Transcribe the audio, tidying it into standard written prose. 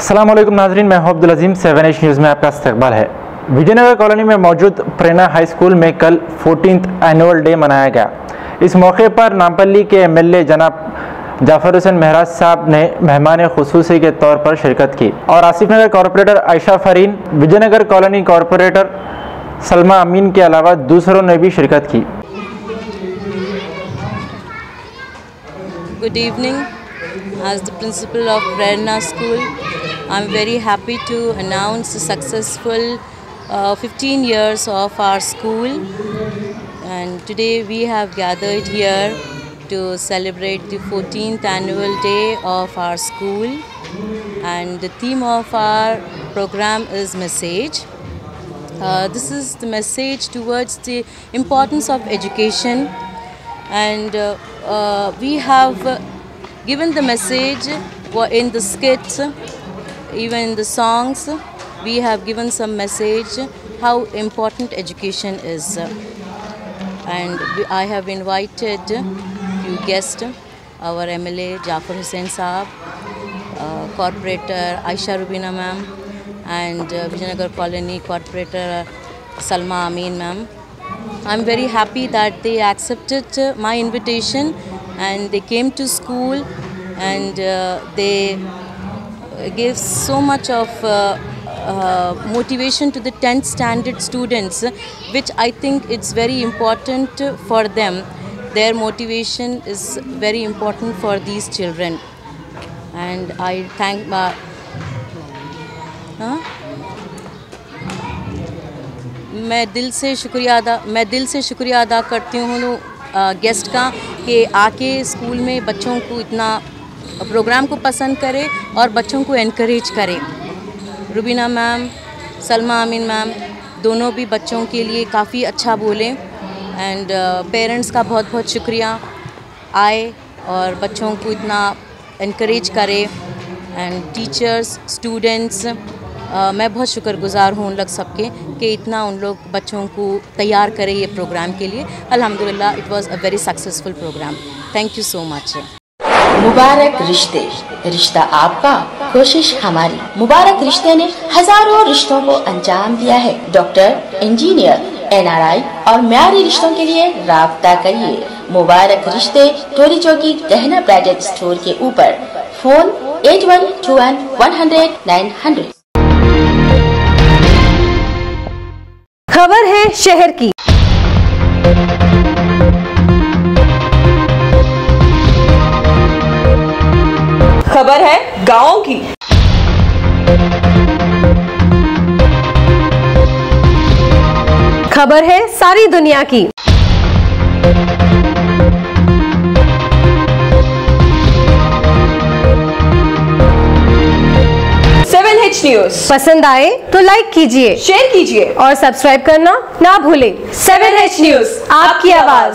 अस्सलाम वालेकुम नाज़रीन, मैं हूं अब्दुल अजीम। 7H न्यूज़ में आपका इस्तकबाल है। विजयनगर कॉलोनी में मौजूद प्रेरणा हाई स्कूल में कल 14th एनुअल डे मनाया गया। इस मौके पर नामपल्ली के MLA जनाब जाफर हुसैन महराज साहब ने मेहमान खुसूसी के तौर पर शिरकत की और Asif Nagar corporator Ayesha Fareen, Vijayanagar colony corporator Salma Ameen के अलावा दूसरों ने भी शिरकत की। Good evening. As the principal of Prerna School, I am very happy to announce the successful 15 years of our school, and today we have gathered here to celebrate the 14th annual day of our school, and the theme of our program is message. This is the message towards the importance of education, and we have given the message in the skits, even in the songs. We have given some message how important education is, and I have invited few guests, our MLA Jafar Hussain Saab, Corporator Aisha Rubina ma'am, and Vijayanagar Colony Corporator Salma Amin ma'am. I am very happy that they accepted my invitation and they came to school, and they gave so much of motivation to the 10th standard students, which I think it's very important for them. Their motivation is very important for these children, and I thank मैं दिल से शुक्रिया अदा करती हूँ guest का कि आके स्कूल में बच्चों को इतना प्रोग्राम को पसंद करे और बच्चों को एनकरेज करे। रुबीना मैम, सलमा अमीन मैम दोनों भी बच्चों के लिए काफ़ी अच्छा बोले, एंड पेरेंट्स का बहुत बहुत शुक्रिया आए और बच्चों को इतना एनकरेज करे, एंड टीचर्स, स्टूडेंट्स, मैं बहुत शुक्रगुज़ार हूँ उन लोग सबके कि इतना उन लोग बच्चों को तैयार करे ये प्रोग्राम के लिए। अल्हम्दुलिल्लाह, it was a very successful program. Thank you so much. मुबारक रिश्ते, रिश्ता आपका, कोशिश हमारी। मुबारक रिश्ते ने हजारों रिश्तों को अंजाम दिया है। डॉक्टर, इंजीनियर, NRI और म्यारी रिश्तों के लिए राब्ता करिए। मुबारक रिश्ते, टोरी चौकी, गहना ब्राइडल स्टोर के ऊपर। फोन 8121 खबर है शहर की। खबर है गाँव की। खबर है सारी दुनिया की। न्यूज़ पसंद आए तो लाइक कीजिए, शेयर कीजिए और सब्सक्राइब करना ना भूलें। 7H न्यूज़, आपकी आवाज।